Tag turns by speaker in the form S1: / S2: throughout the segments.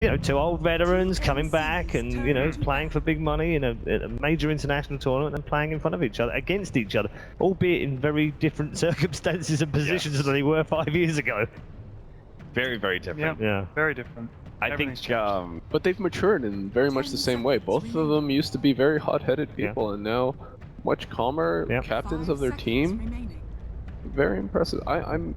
S1: two old veterans coming back and, playing for big money in a major international tournament and playing in front of each other, against each other, albeit in very different circumstances and positions than they were 5 years ago.
S2: Very, very different.
S1: Yeah.
S3: Very different.
S2: I think,
S4: but they've matured in very much the same way. Both of them used to be very hot-headed people, and now much calmer captains of their team. Very impressive. I'm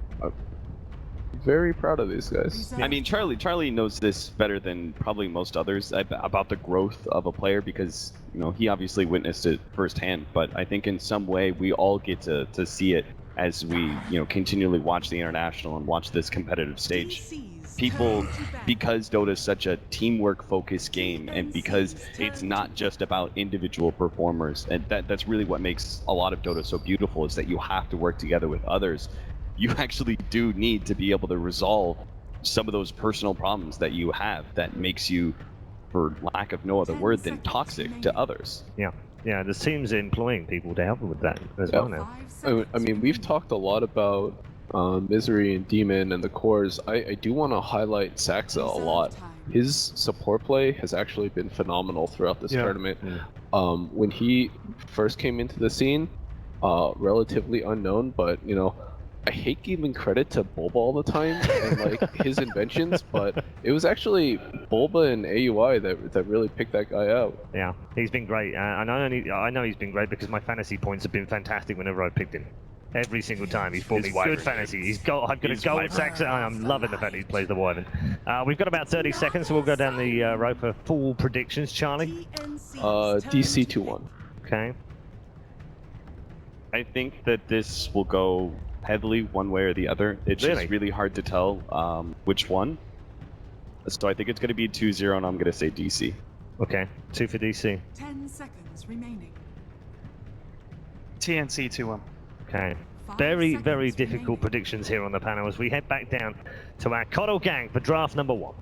S4: very proud of these guys.
S2: I mean, Charlie knows this better than probably most others about the growth of a player because, he obviously witnessed it firsthand. But I think in some way we all get to see it as we, continually watch the international and watch this competitive stage. People, because Dota is such a teamwork-focused game, and because it's not just about individual performers, and that's really what makes a lot of Dota so beautiful, is that you have to work together with others. You actually do need to be able to resolve some of those personal problems that you have that makes you, for lack of no other word, than toxic to others.
S1: Yeah, the team's employing people to help them with that as well now.
S4: I mean, we've talked a lot about Misery and Demon and the cores. I do want to highlight Saxa a lot. His support play has actually been phenomenal throughout this tournament. When he first came into the scene, relatively unknown, but I hate giving credit to Bulba all the time and like his inventions, but it was actually Bulba and AUI that really picked that guy out.
S1: Yeah, he's been great, and I know he's been great because my fantasy points have been fantastic whenever I picked him. Every single time he's brought me good fantasy. I've got a gold Saxon. I'm loving the fact he plays the Wyvern. We've got about 30 seconds, so we'll go down the road for full predictions. Charlie?
S4: DC 2-1.
S1: Okay.
S2: I think that this will go heavily one way or the other. It's just really hard to tell which one. So I think it's going to be 2-0, and I'm going to say DC.
S1: Okay, 2 for DC.
S5: 10 seconds remaining.
S3: TNC 2-1.
S1: Okay. Very, very difficult predictions here on the panel as we head back down to our Coddle gang for draft number 1.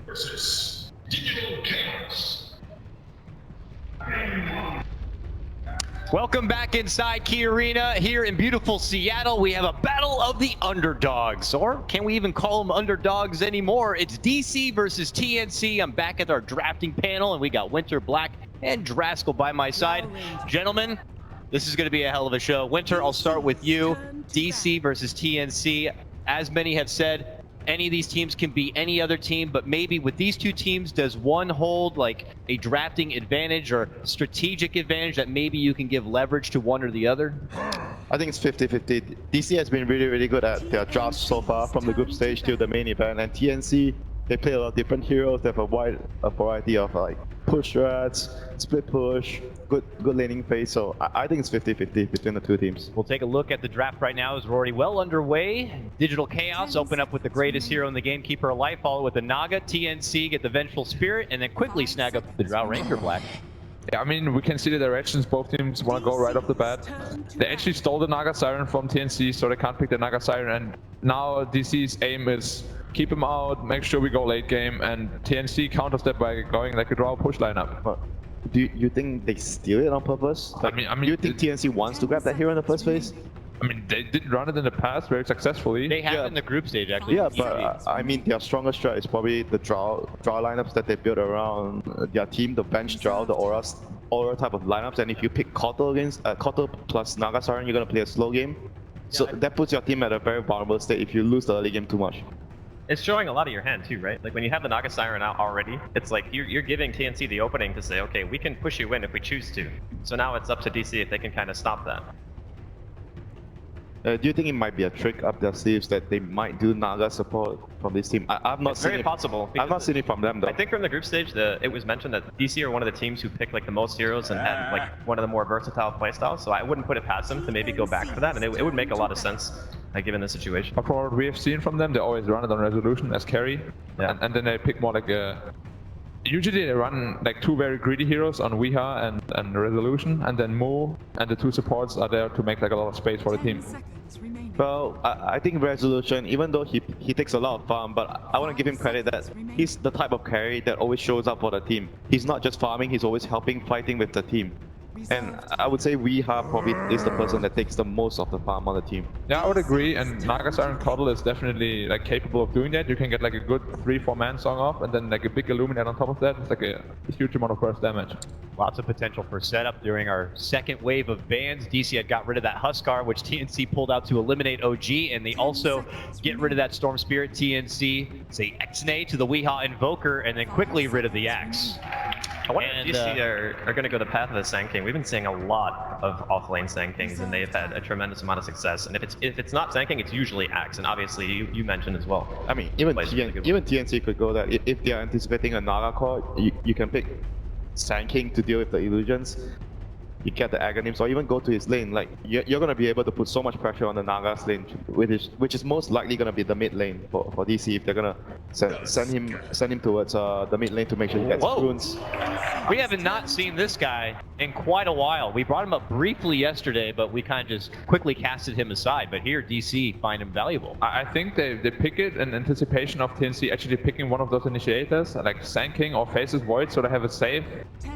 S6: Versus Digital Chaos.
S7: Welcome back inside Key Arena here in beautiful Seattle. We have a battle of the underdogs, or can we even call them underdogs anymore? It's DC versus TNC. I'm back at our drafting panel, and we got Winter, Black, and Draskell by my side. Gentlemen, this is going to be a hell of a show. Winter, I'll start with you. DC versus TNC. As many have said, any of these teams can beat any other team, but maybe with these two teams, does one hold like a drafting advantage or strategic advantage that maybe you can give leverage to one or the other?
S8: I think it's 50-50. DC has been really good at their drafts so far, from the group stage to the main event, and TNC, they play a lot of different heroes. They have a variety of like push strats, split push, good laning phase. So I think it's 50-50 between the two teams.
S7: We'll take a look at the draft right now as we're already well underway. Digital Chaos open up with the greatest hero in the game, Keeper of Life, follow with the Naga. TNC get the Vengeful Spirit, and then quickly snag up the Drow Ranger Black.
S9: Yeah, I mean, we can see the directions both teams want to go right off the bat. They actually stole the Naga Siren from TNC, so they can't pick the Naga Siren. And now DC's aim is keep him out, make sure we go late game, and TNC counters that by going like a draw push lineup.
S8: But do you think they steal it on purpose? Like, I mean, do you think TNC wants to grab that hero in the first place?
S9: I mean, they did run it in the past very successfully.
S7: They have in the group stage, actually.
S8: Yeah, but I mean, their strongest strat is probably the draw lineups that they build around their team, the bench draw, the aura type of lineups. And if you pick Kotal against Kotal plus Naga Siren, you're gonna play a slow game. So that puts your team at a very vulnerable state if you lose the early game too much.
S10: It's showing a lot of your hand too, right? Like when you have the Naga Siren out already, it's like you're giving TNC the opening to say, okay, we can push you in if we choose to. So now it's up to DC if they can kind of stop that.
S8: Do you think it might be a trick up their sleeves that they might do Naga support from this team? I've not seen it.
S10: Very possible.
S8: I've not seen it from them though.
S10: I think from the group stage, it was mentioned that DC are one of the teams who picked like the most heroes and had like one of the more versatile playstyles. So I wouldn't put it past them to maybe go back for that, and it would make a lot of sense given the situation.
S9: But for what we have seen from them, they always run it on resolution as carry, and then they pick more like a. Usually they run like two very greedy heroes on Weeha and resolution, and then Mu and the two supports are there to make like a lot of space for the team.
S8: Well, I think resolution, even though he takes a lot of farm, but I want to give him credit that he's the type of carry that always shows up for the team. He's not just farming, he's always helping, fighting with the team. And I would say Weeha probably is the person that takes the most of the farm on the team.
S9: Yeah, I would agree, and Naga Siren Coddle is definitely like capable of doing that. You can get like a good 3-4 man song off, and then like a big Illuminate on top of that. It's like a huge amount of burst damage.
S7: Lots of potential for setup during our second wave of bans. DC had got rid of that Huskar, which TNC pulled out to eliminate OG, and they also get rid of that Storm Spirit. TNC say X-Nay to the Weeha Invoker, and then quickly rid of the Axe.
S10: I wonder if DC are going to go the path of the Sand King. We've been seeing a lot of off-lane Sand Kings, and they've had a tremendous amount of success. And if it's not Sand King, it's usually Axe, and obviously you mentioned as well.
S8: I mean, even TNC could go that. If they are anticipating a Naga core, you can pick Sand King to deal with the illusions. You get the Aghanims, or even go to his lane. Like you're going to be able to put so much pressure on the Naga's lane, which is most likely going to be the mid lane for DC if they're going to send him towards the mid lane to make sure he gets runes.
S7: We haven't not seen this guy in quite a while. We brought him up briefly yesterday, but we kind of just quickly casted him aside. But here, DC find him valuable.
S9: I think they pick it in anticipation of TNC actually picking one of those initiators, like Sand King or Faces Void, so they have a save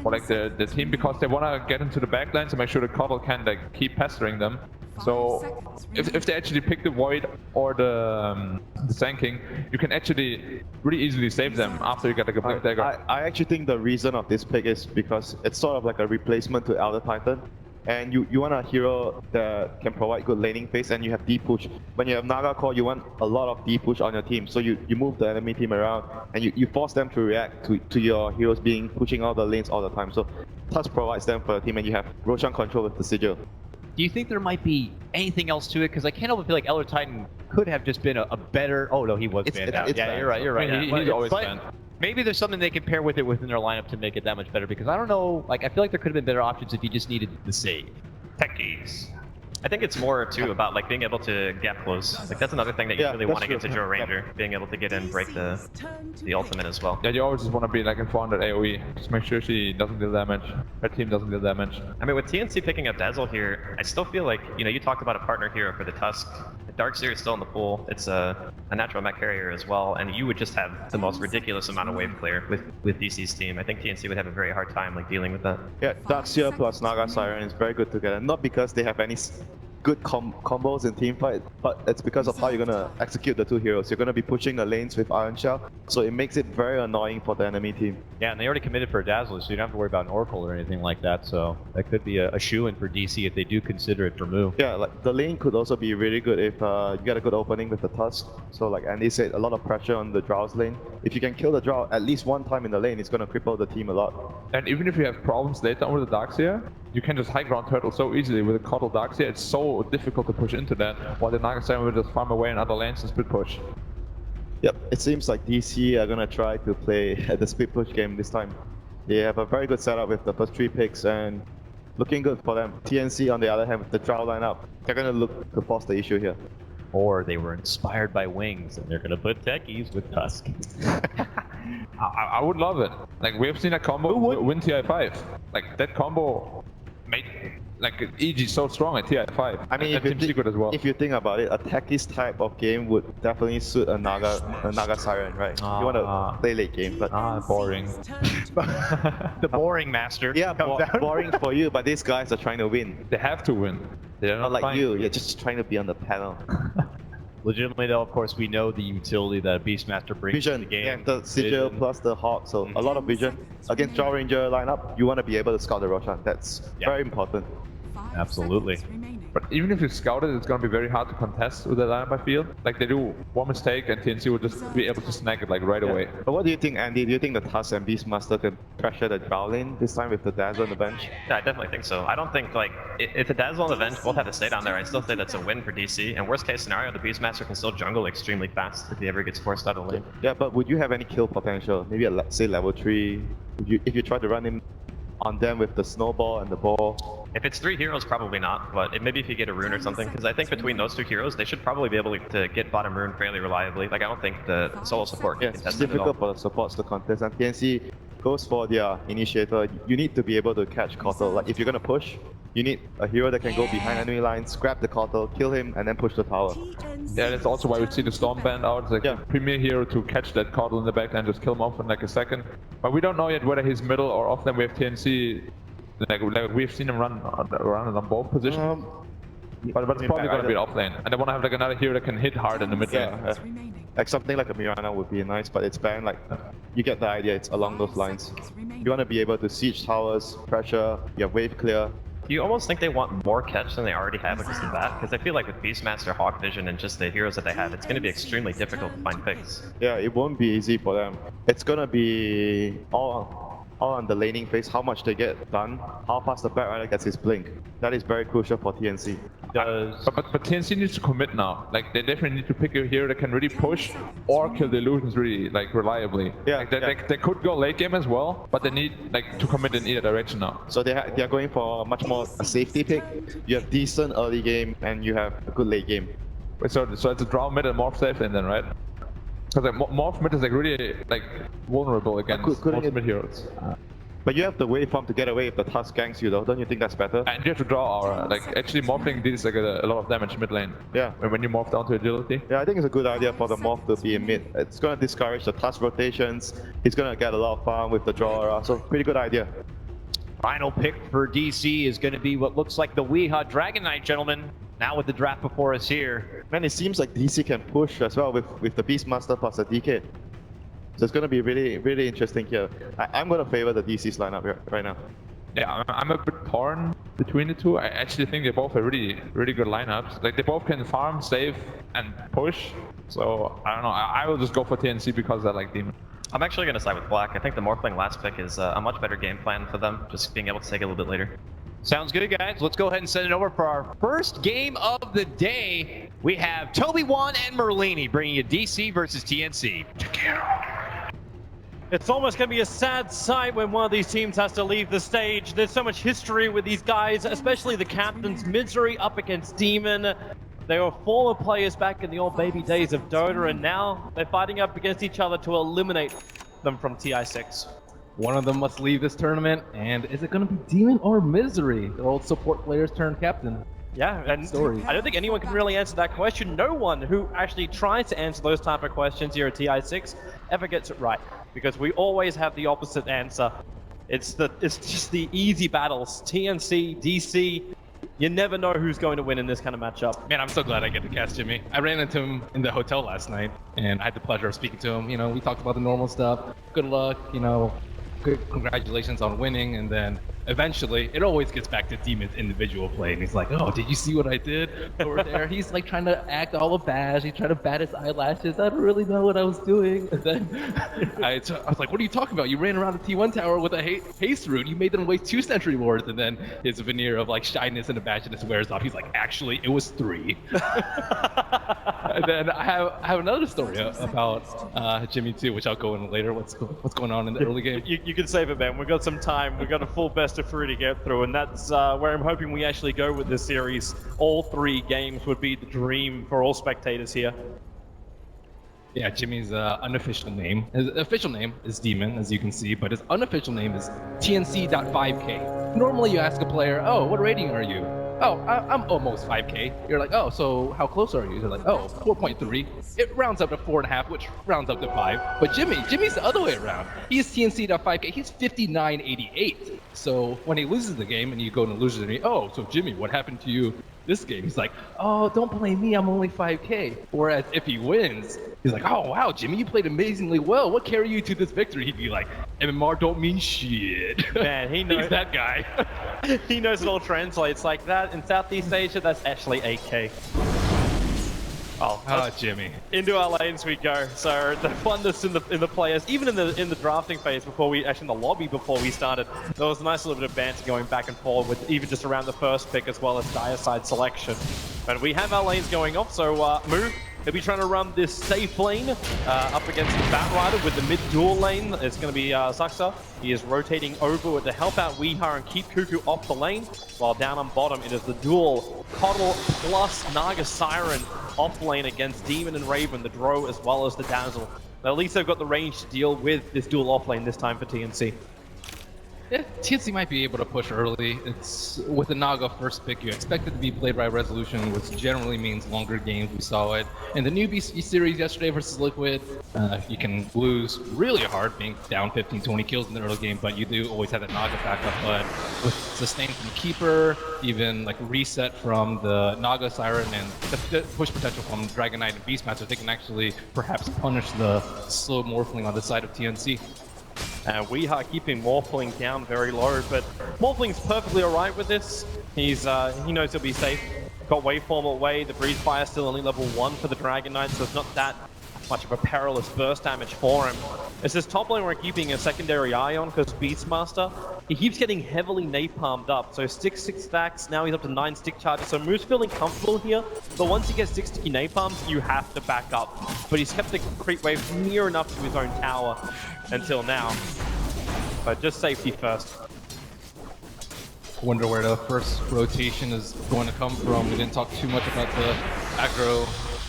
S9: for like the team, because they want to get into the backline to make sure the Coddle can like keep pestering them. So if they actually pick the Void or the Sand King, you can actually really easily save them after you get like a Black Dagger.
S8: I actually think the reason of this pick is because it's sort of like a replacement to Elder Titan. And you want a hero that can provide good laning phase, and you have deep push. When you have Naga core, you want a lot of deep push on your team. So you move the enemy team around, and you force them to react to your heroes being pushing all the lanes all the time. So Tusk provides them for the team, and you have Roshan control with the Sigil.
S7: Do you think there might be anything else to it? Because I can't help but feel like Elder Titan could have just been a better... Oh no, he was banned out. Yeah, you're right.
S9: I mean, he's always banned.
S7: Maybe there's something they can pair with it within their lineup to make it that much better, because I don't know, like I feel like there could have been better options if you just needed the save.
S10: Techies. I think it's more too about like being able to gap close. Like that's another thing that you really want to get to Joe Ranger, being able to get in, break the ultimate as well.
S9: Yeah, you always just want to be like in 400 AoE. Just make sure she doesn't deal damage. Her team doesn't deal damage.
S10: I mean, with TNC picking up Dazzle here, I still feel like, you know, you talked about a partner hero for the Tusk. Darkseer is still in the pool. It's a natural mech carrier as well, and you would just have the most ridiculous amount of wave clear with DC's team. I think TNC would have a very hard time like dealing with that.
S8: Yeah, Darkseer plus Naga Siren is very good together. Not because they have any good combos in teamfight, but it's because of how you're gonna execute the two heroes. You're gonna be pushing the lanes with Iron Shell, so it makes it very annoying for the enemy team.
S7: Yeah, and they already committed for a Dazzler, so you don't have to worry about an Oracle or anything like that, so that could be a shoo-in for DC if they do consider it for move.
S8: Yeah, like the lane could also be really good if you get a good opening with the Tusk. So like Andy said, a lot of pressure on the Drow's lane. If you can kill the Drow at least one time in the lane, it's gonna cripple the team a lot.
S9: And even if you have problems later on with the Darkseer, you can just high ground turtle so easily with a Coddle Darkseer. It's so difficult to push into that, while the Naga Siren will just farm away in other lanes and split push.
S8: Yep, it seems like DC are gonna try to play the split push game this time. They have a very good setup with the first 3 picks and looking good for them. TNC on the other hand with the Drow lineup, they're gonna look to force the issue here.
S7: Or they were inspired by Wings and they're gonna put techies with Tusk.
S9: I would love it. Like we have seen a combo win TI5. Like that combo made like EG so strong at TI5.
S8: I mean, if you think about it, a techies type of game would definitely suit a Naga Siren, right? You want to play late game, but
S9: boring.
S7: The boring master.
S8: Yeah, boring for you, but these guys are trying to win.
S9: They have to win. They're
S8: not like you. You're just trying to be on the panel.
S7: Legitimately though, of course, we know the utility that Beastmaster brings to the game.
S8: Yeah, the Sigil plus the Hawk, so a lot of vision. Against Jaw Ranger lineup, you want to be able to scout the Roshan. That's very important.
S7: Absolutely.
S9: But even if you scout it, it's going to be very hard to contest with the lineup, I feel. Like they do one mistake and TNC will just be able to snag it like right away.
S8: But what do you think, Andy? Do you think the Tusk and Beastmaster can pressure the Drow lane this time with the Dazzle on the bench?
S10: Yeah, I definitely think so. I don't think, like, if the Dazzle on the bench both have to stay down there, I still say that's a win for DC. And worst case scenario, the Beastmaster can still jungle extremely fast if he ever gets forced out of lane.
S8: Yeah, but would you have any kill potential? Maybe say level 3? If you try to run in on them with the snowball and the ball?
S10: If it's 3 heroes, probably not, but maybe if you get a rune or something, because I think between those 2 heroes, they should probably be able to get bottom rune fairly reliably. Like, I don't think the solo support can contest it at all.
S8: It's difficult for the supports to contest, and TNC goes for their initiator. You need to be able to catch Kotal. Like, if you're gonna push, you need a hero that can go behind enemy lines, grab the Kotal, kill him, and then push the tower.
S9: Yeah, that's also why we see the Storm band out. It's like a premier hero to catch that Kotal in the back and just kill him off in like a second. But we don't know yet whether he's middle or off. Then we have TNC Like we've seen him run on both positions. But it's probably going to be off lane. And they want to have like another hero that can hit hard in the mid lane.
S8: Like something like a Mirana would be nice, but it's banned. Like, you get the idea, it's along those lines. You want to be able to siege towers, pressure, you have wave clear.
S10: Do you almost think they want more catch than they already have with just the bat? Because I feel like with Beastmaster, Hawk Vision, and just the heroes that they have, it's going to be extremely difficult to find picks.
S8: Yeah, it won't be easy for them. It's going to be all on the laning phase, how much they get done, how fast the Batrider gets his blink. That is very crucial for TNC.
S9: But TNC needs to commit now. Like, they definitely need to pick a hero that can really push or kill the illusions really, like, reliably.
S8: Yeah,
S9: like, they could go late game as well, but they need, like, to commit in either direction now.
S8: So they are going for much more a safety pick. You have decent early game and you have a good late game.
S9: Wait, so it's a draw mid and morph safe lane then, right? Because like, morph mid is like really like vulnerable against most mid heroes.
S8: But you have the waveform to get away if the Tusk ganks you though, don't you think that's better?
S9: And you have to draw aura. Like actually morphing deals like a lot of damage mid lane.
S8: Yeah.
S9: When you morph down to agility.
S8: Yeah, I think it's a good idea for the morph to be in mid. It's gonna discourage the Tusk rotations. He's gonna get a lot of farm with the draw aura, so pretty good idea.
S7: Final pick for DC is going to be what looks like the Weeha Dragon Knight, gentlemen. Now with the draft before us here.
S8: Man, it seems like DC can push as well with the Beastmaster plus the DK. So it's going to be really, really interesting here. I'm going to favor the DC's lineup right now.
S9: Yeah, I'm a bit torn between the two. I actually think they both are really, really good lineups. Like they both can farm, save, and push. So I don't know. I will just go for TNC because I like Demon.
S10: I'm actually going to side with Black. I think the Morphling last pick is a much better game plan for them, just being able to take it a little bit later.
S7: Sounds good, guys. Let's go ahead and send it over for our first game of the day. We have Toby Wan and Merlini bringing you DC versus TNC.
S3: It's almost going to be a sad sight when one of these teams has to leave the stage. There's so much history with these guys, especially the captains. Misery up against Demon. They were former players back in the old baby days of Dota, and now they're fighting up against each other to eliminate them from TI6.
S11: One of them must leave this tournament, and is it going to be Demon or Misery? The old support players turned captain.
S3: Yeah, and I don't think anyone can really answer that question. No one who actually tries to answer those type of questions here at TI6 ever gets it right, because we always have the opposite answer. It's just the easy battles. TNC, DC. You never know who's going to win in this kind of matchup.
S11: Man, I'm so glad I get to cast Jimmy. I ran into him in the hotel last night, and I had the pleasure of speaking to him. You know, we talked about the normal stuff. Good luck, you know, good congratulations on winning, and then eventually, it always gets back to Demon's individual play, and he's like, oh, did you see what I did over there? He's like trying to act all abashed. He's trying to bat his eyelashes. I don't really know what I was doing. And then I was like, what are you talking about? You ran around the T1 tower with a haste rune. You made them waste 2 sentry wards. And then his veneer of like shyness and abashedness wears off. He's like, actually, it was 3. And then I have another story about Jimmy too, which I'll go in later. What's going on in the early game?
S3: You can save it, man. We've got some time. We've got a full best of 3 to get through, and that's where I'm hoping we actually go with this series. All 3 games would be the dream for all spectators here.
S11: Yeah, Jimmy's unofficial name. His official name is Demon, as you can see, but his unofficial name is TNC.5K. Normally you ask a player, oh, what rating are you? Oh, I'm almost 5K. You're like, oh, so how close are you? They're like, oh, 4.3. It rounds up to 4.5, which rounds up to 5. But Jimmy's the other way around. He's TNC.5K. He's 59.88. So when he loses the game and you go and lose it, oh, so Jimmy, what happened to you this game? He's like, oh, don't blame me. I'm only 5K. Whereas if he wins, he's like, oh, wow, Jimmy, you played amazingly well. What carried you to this victory? He'd be like, MMR don't mean shit.
S3: Man, he knows.
S11: He's that guy.
S3: He knows it all translates like that. In Southeast Asia, that's actually 8K.
S11: Oh, Jimmy.
S3: Into our lanes we go. So the funness in the players, even in the drafting phase before we actually in the lobby before we started, there was a nice little bit of banter going back and forth with even just around the first pick as well as dire side selection. But we have our lanes going off, so Moo, he'll be trying to run this safe lane up against the Batrider with the mid dual lane. It's going to be Saksa. He is rotating over to help out Weeha and keep Cuckoo off the lane, while down on bottom it is the dual Coddle plus Naga Siren off lane against Demon and Raven, the Drow as well as the Dazzle. But at least they've got the range to deal with this dual off lane this time for TNC.
S11: TNC might be able to push early. It's with the Naga first pick, you expect it to be played by resolution, which generally means longer games. We saw it in the new BC series yesterday versus Liquid. You can lose really hard being down 15-20 kills in the early game, but you do always have that Naga backup. But with sustain from Keeper, even like reset from the Naga Siren and the push potential from Dragon Knight and Beastmaster, they can actually perhaps punish the slow Morphling on the side of TNC.
S3: And we are keeping Morphling down very low, but Morphling's perfectly alright with this. He knows he'll be safe. Got Waveform away, the Breeze Fire still only level 1 for the Dragon Knight, so it's not that much of a perilous burst damage for him. It's this top lane we're keeping a secondary eye on because Beastmaster, he keeps getting heavily napalmed up. So 6 stacks, now he's up to 9 stick charges. So Moose feeling comfortable here, but once he gets 6 sticky napalms, you have to back up. But he's kept the creep wave near enough to his own tower until now. But just safety first.
S11: Wonder where the first rotation is going to come from. We didn't talk too much about the aggro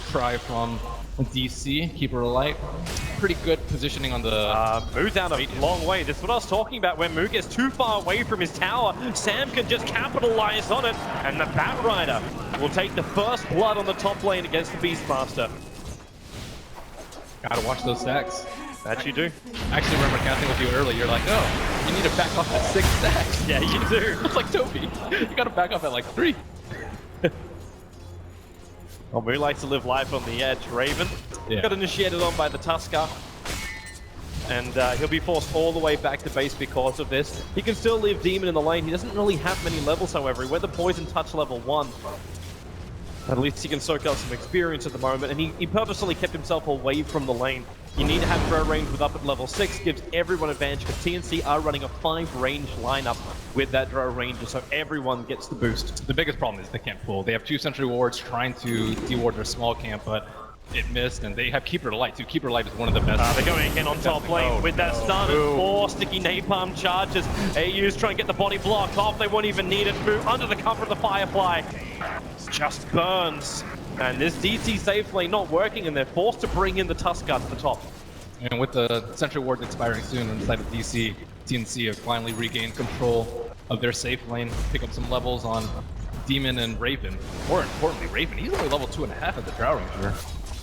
S11: try from DC, Keeper alight. Pretty good positioning on the...
S3: Moo down a long way. This is what I was talking about. When Moo gets too far away from his tower, Sam can just capitalize on it, and the Batrider will take the first blood on the top lane against the Beastmaster.
S11: Gotta watch those stacks.
S3: That you do.
S11: I actually remember casting with you earlier. You're like, oh, you need to back off at 6 stacks.
S3: Yeah, you do.
S11: It's like Toby. You gotta back off at like 3.
S3: Well, Moo likes to live life on the edge. Raven got initiated on by the Tusker. And he'll be forced all the way back to base because of this. He can still leave Demon in the lane. He doesn't really have many levels, however. He went the Poison Touch level 1. At least he can soak up some experience at the moment, and he purposely kept himself away from the lane. You need to have throw range with up at level 6, gives everyone advantage, because TNC are running a 5 range lineup with that throw ranger, so everyone gets the boost.
S11: The biggest problem is they can't pull. They have 2 sentry wards trying to deward their small camp, but it missed, and they have Keeper Light too. Keeper Light is one of the best.
S3: They're going again on top lane with that stun and 4 sticky napalm charges. AU's trying to get the body blocked off. They won't even need it. Move under the cover of the Firefly. Just burns. And this DC safe lane not working, and they're forced to bring in the Tusker to the top.
S11: And with the sentry ward expiring soon on the side of DC, TNC have finally regained control of their safe lane, pick up some levels on Demon and Raven. More importantly, Raven, he's only level 2.5 at the Drow Ranger.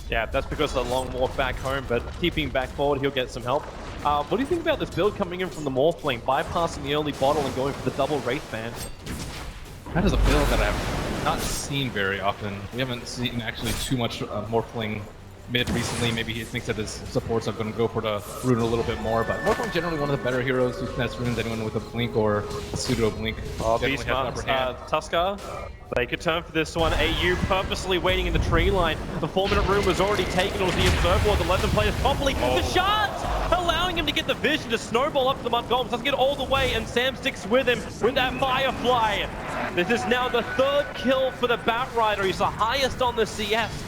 S3: Yeah, that's because of the long walk back home, but keeping back forward, he'll get some help. What do you think about this build coming in from the Morph lane, bypassing the early bottle and going for the double Wraith Band?
S11: That is a build that I've not seen very often. We haven't seen actually too much Morphling mid recently. Maybe he thinks that his supports are going to go for the rune a little bit more, but Morphling generally one of the better heroes who can runes. Anyone with a blink or a pseudo blink.
S3: Tusker, they could turn for this one. AU purposely waiting in the tree line. The 4-minute rune was already taken. It was the Observer Ward that let them play this properly. The shards allowing him to get the vision to snowball up to the Mud Golems. Doesn't get all the way, and Sam sticks with him with that Firefly. This is now the 3rd kill for the Batrider. He's the highest on the CS.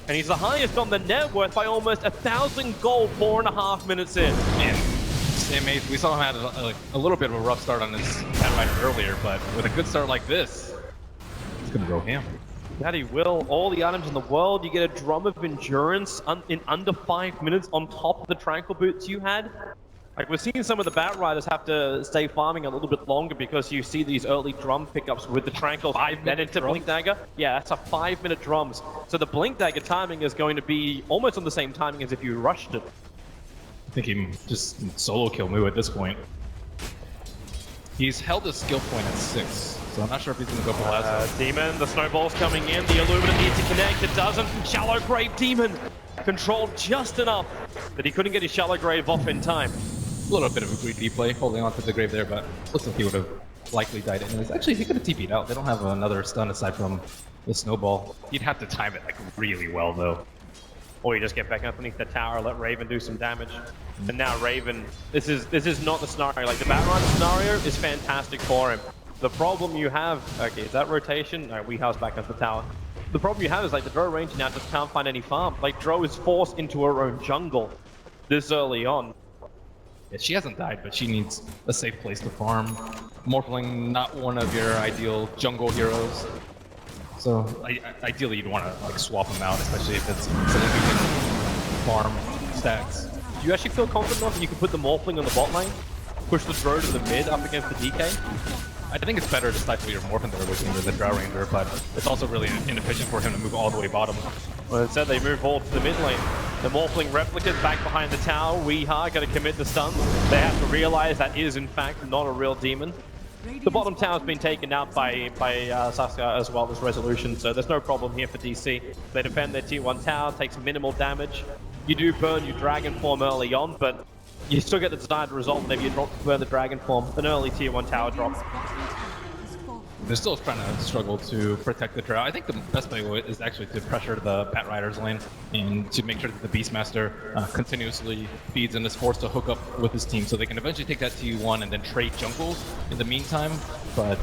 S3: And he's the highest on the net worth by almost 1,000 gold 4.5 minutes in.
S11: Man, Sam Mace, we saw him had a little bit of a rough start on his Batrider earlier, but with a good start like this, he's gonna go ham.
S3: That he will. All the items in the world. You get a Drum of Endurance in under 5 minutes on top of the Tranquil Boots you had. Like, we're seeing some of the Batriders have to stay farming a little bit longer because you see these early drum pickups with the Tranquil. 5 minutes into Blink Dagger. Yeah, that's a 5-minute drums. So the Blink Dagger timing is going to be almost on the same timing as if you rushed it.
S11: I think he can just solo kill Moo at this point. He's held his skill point at 6, so I'm not sure if he's going to go for last.
S3: Demon, the snowball's coming in. The Illumina needs to connect. It doesn't. Shallow Grave Demon controlled just enough that he couldn't get his Shallow Grave off in time.
S11: A little bit of a greedy play, holding on to the grave there, but looks like he would have likely died anyways. Actually, he could have TP'd out. They don't have another stun aside from the snowball.
S3: You'd have to time it like really well, though. Or you just get back underneath the tower, let Raven do some damage. And now Raven, this is not the scenario. Like, the Batrider scenario is fantastic for him. The problem you have, okay, is that rotation? No, we house back at the tower. The problem you have is like the Drow Ranger now just can't find any farm. Like, Drow is forced into her own jungle this early on.
S11: Yeah, she hasn't died, but she needs a safe place to farm. Morphling, not one of your ideal jungle heroes. So ideally you'd want to like swap them out, especially if it's something you can farm stacks.
S3: Do you actually feel confident enough that you can put the Morphling on the bot lane?
S11: push the throw to the mid up against the DK. I think it's better to stifle your Morphin there with the Drow Ranger, but it's also really inefficient for him to move all the way bottom.
S3: Well, instead they move all to the mid lane. The Morphling Replicate back behind the tower. Weeha going to commit the stuns. They have to realize that is in fact not a real demon. The bottom tower's been taken out by Saskia as well as Resolution, so there's no problem here for DC. They defend their tier 1 tower, takes minimal damage. You do burn your Dragon Form early on, but you still get the desired result whenever you burn the Dragon Form, an early tier 1 tower drop.
S11: They're still trying to struggle to protect the Drow. I think the best play is actually to pressure the Batrider's lane and to make sure that the Beastmaster continuously feeds and is forced to hook up with his team so they can eventually take that T1 and then trade jungle in the meantime. But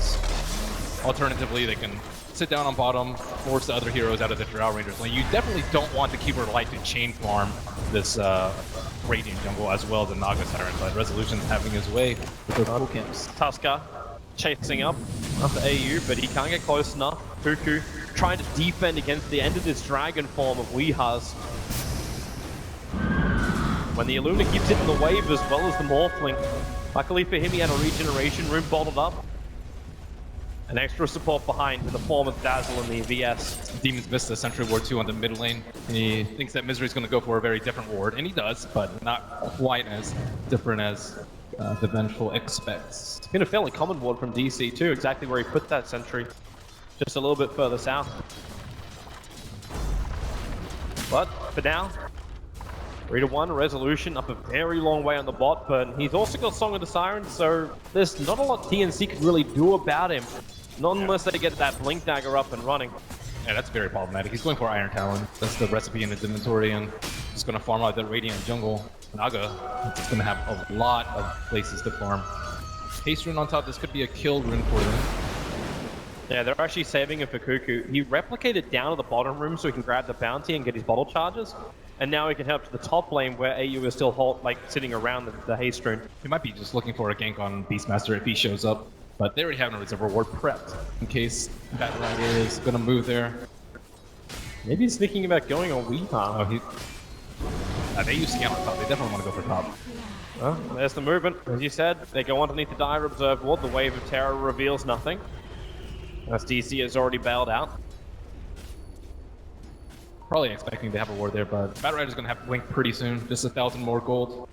S11: alternatively, they can sit down on bottom, force the other heroes out of the Drow Ranger's lane. You definitely don't want the Keeper of Light to chain farm this Radiant jungle as well as the Naga Siren, but Resolution's having his way with their full camps.
S3: Tusker chasing up after AU, but he can't get close enough. Cuckoo trying to defend against the end of this Dragon Form of Weeha's. When the Illumina keeps hitting the wave as well as the Morphling. Luckily for him, he had a regeneration room bottled up. An extra support behind in the form of Dazzle and the VS.
S11: Demon's missed the Sentry Ward 2 on the mid lane. He thinks that Misery's going to go for a very different ward, and he does, but not quite as different as the Vengeful expects.
S3: It's been a fairly common ward from DC too, exactly where he put that Sentry. Just a little bit further south. But for now, 3-1 Resolution up a very long way on the bot, but he's also got Song of the Siren, so there's not a lot TNC could really do about him. Not unless they get that Blink Dagger up and running.
S11: Yeah, that's very problematic. He's going for Iron Talon. That's the recipe in his inventory, and he's going to farm out that Radiant jungle. Naga is going to have a lot of places to farm. Haste Rune on top, this could be a kill rune for them.
S3: Yeah, they're actually saving it for Cuckoo. He replicated down to the bottom room so he can grab the bounty and get his bottle charges. And now he can help to the top lane where AU is still sitting around the Haste Rune.
S11: He might be just looking for a gank on Beastmaster if he shows up. But they already have a reserve reward prepped in case Batrider is going to move there.
S3: Maybe he's thinking about going on Weeha.
S11: They use scan on top. They definitely want to go for top.
S3: Well, there's the movement. As you said, they go underneath the Dire Observe Ward. The Wave of Terror reveals nothing. As DC has already bailed out.
S11: Probably expecting to have a ward there, but Batrider's going to have Blink pretty soon. Just 1,000 more gold.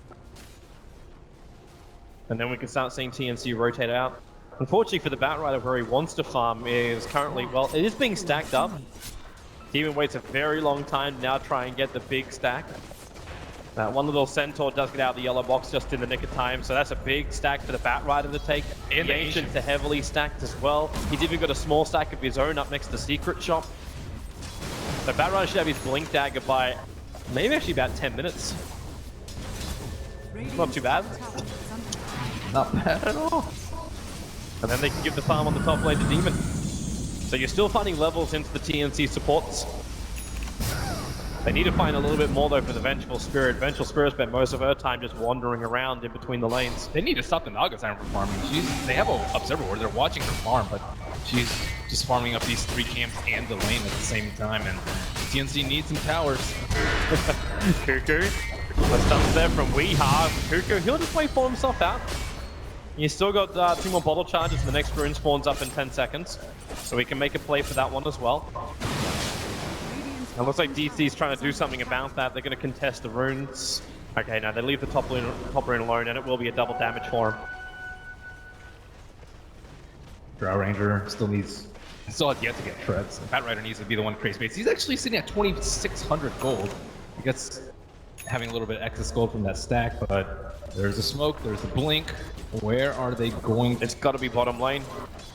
S3: And then we can start seeing TNC rotate out. Unfortunately for the Batrider, where he wants to farm is currently, well, it is being stacked up. Demon waits a very long time to now try and get the big stack. One little Centaur does get out of the yellow box just in the nick of time, so that's a big stack for the Batrider to take. And the Ancients are heavily stacked as well. He's even got a small stack of his own up next to the Secret Shop. So Batrider should have his Blink Dagger by maybe actually about 10 minutes. Not too bad.
S11: Not bad at all.
S3: And then they can give the farm on the top lane to Demon. So you're still finding levels into the TNC supports. They need to find a little bit more though for the Vengeful Spirit. Vengeful Spirit spent most of her time just wandering around in between the lanes.
S11: They need to stop the Naga Siren from farming. They have an Observer Ward. They're watching her farm, but she's just farming up these 3 camps and the lane at the same time, and TNC needs some towers.
S3: Cuckoo. The stuns there from Weeha. Cuckoo, he'll just wait for himself out. He's still got 2 more bottle charges, and the next rune spawns up in 10 seconds. So we can make a play for that one as well. It looks like DC's trying to do something about that. They're going to contest the runes. Okay, now they leave the top rune alone, and it will be a double damage for him.
S11: Drow Ranger still has yet to get shreds. Batrider needs to be the one to create space. He's actually sitting at 2,600 gold. He gets having a little bit of excess gold from that stack, but there's a smoke, there's a blink. Where are they going?
S3: It's got to be bottom lane.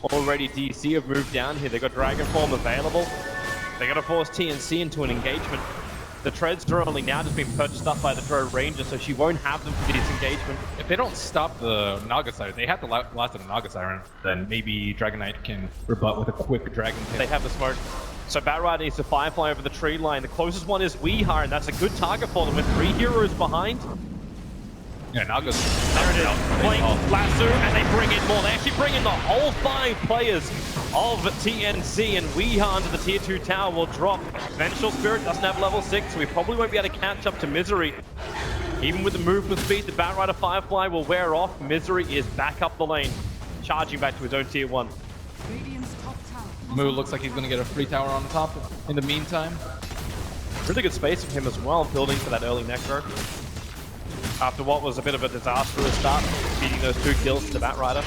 S3: Already DC have moved down here. They've got Dragon Form available. They're going to force TNC into an engagement. The treads are only now just being purchased up by the Drow Ranger, so she won't have them for this engagement.
S11: If they don't stop the Naga Siren, they have to last of the Naga Siren, then maybe Dragon Knight can rebut with a quick Dragon Pit.
S3: They have the smoke. So Batrider needs to Firefly over the tree line. The closest one is Weeha, and that's a good target for them with 3 heroes behind.
S11: Yeah, Naga's...
S3: There it is. Blink, lasso, and they bring in more. They actually bring in the whole 5 players of TNC, and Weeha into the tier 2 tower will drop. Vengeful Spirit doesn't have level 6, so we probably won't be able to catch up to Misery. Even with the movement speed, the Batrider Firefly will wear off. Misery is back up the lane, charging back to his own tier 1.
S5: Radiant's top tower.
S11: Moo looks like he's going to get a free tower on top in the meantime.
S3: Really good space from him as well, building for that early Necro. After what was a bit of a disastrous start, beating those 2 kills to the Batrider.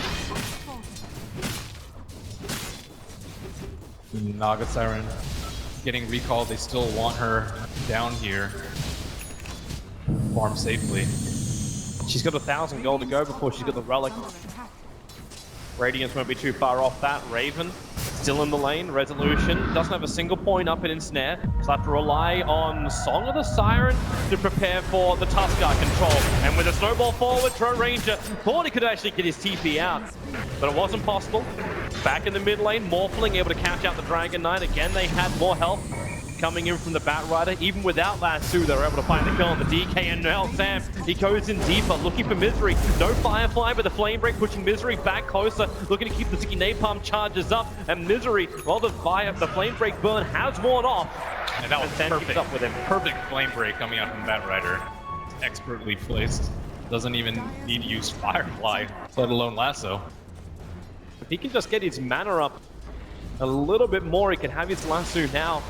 S11: Naga Siren getting recalled. They still want her down here. Farm safely.
S3: She's got 1,000 gold to go before she's got the Relic. Radiance won't be too far off that. Raven still in the lane. Resolution doesn't have a single point up in Ensnare. So have to rely on Song of the Siren to prepare for the Tuskar control. And with a snowball forward, Drow Ranger thought he could actually get his TP out, but it wasn't possible. Back in the mid lane, Morphling able to catch out the Dragon Knight. Again, they had more health coming in from the Batrider. Even without Lasso, they were able to find the kill on the DK, and now Sam, he goes in deeper, looking for Misery. No Firefly, but the Flame Break pushing Misery back closer, looking to keep the Sticky Napalm charges up, and Misery, well, the Flame Break burn has worn off.
S11: And that was
S3: Sam
S11: perfect.
S3: keeps up with him.
S11: Perfect Flame Break coming out from Batrider. Expertly placed. Doesn't even need to use Firefly, let alone Lasso.
S3: If he can just get his mana up a little bit more, he can have his Lasso now.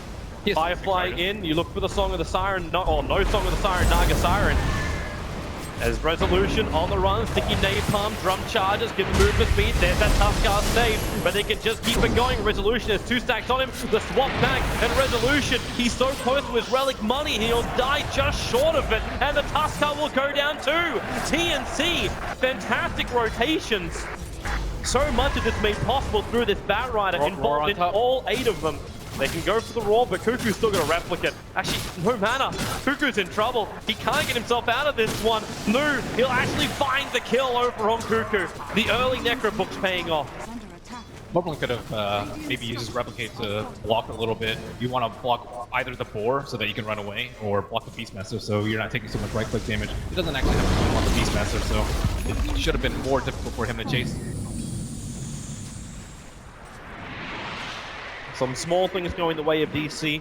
S3: Firefly in, you look for the Song of the Siren, no Song of the Siren, Naga Siren. As Resolution on the run, Sticky Napalm, drum charges, give the movement speed, there's that Tuskar save, but they can just keep it going. Resolution has 2 stacks on him, the swap back, and Resolution, he's so close to his Relic money, he'll die just short of it, and the Tuskar will go down too. TNC, fantastic rotations. So much of this made possible through this Batrider, involved in all 8 of them. They can go for the Roar, but Cuckoo's still going to replicate. Actually, no mana. Cuckoo's in trouble. He can't get himself out of this one. No, he'll actually find the kill over on Cuckoo. The early Necro book's paying off.
S11: Morphling could have maybe used his Replicate to block a little bit. You want to block either the Boar so that you can run away, or block the Beastmaster so you're not taking so much right-click damage. He doesn't actually have to block the Beastmaster, so it should have been more difficult for him to chase.
S3: Some small things going the way of DC.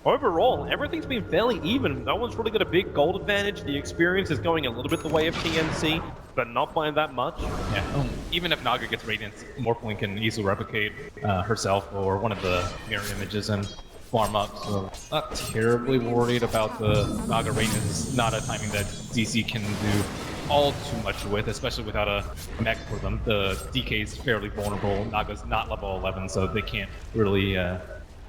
S3: Overall, everything's been fairly even. No one's really got a big gold advantage. The experience is going a little bit the way of TNC, but not by that much.
S11: Yeah, even if Naga gets Radiance, Morphling can easily replicate herself or one of the mirror images and farm up. So not terribly worried about the Naga Radiance. Not a timing that DC can do all too much with, especially without a mech for them. The DK is fairly vulnerable. Naga's not level 11, so they can't really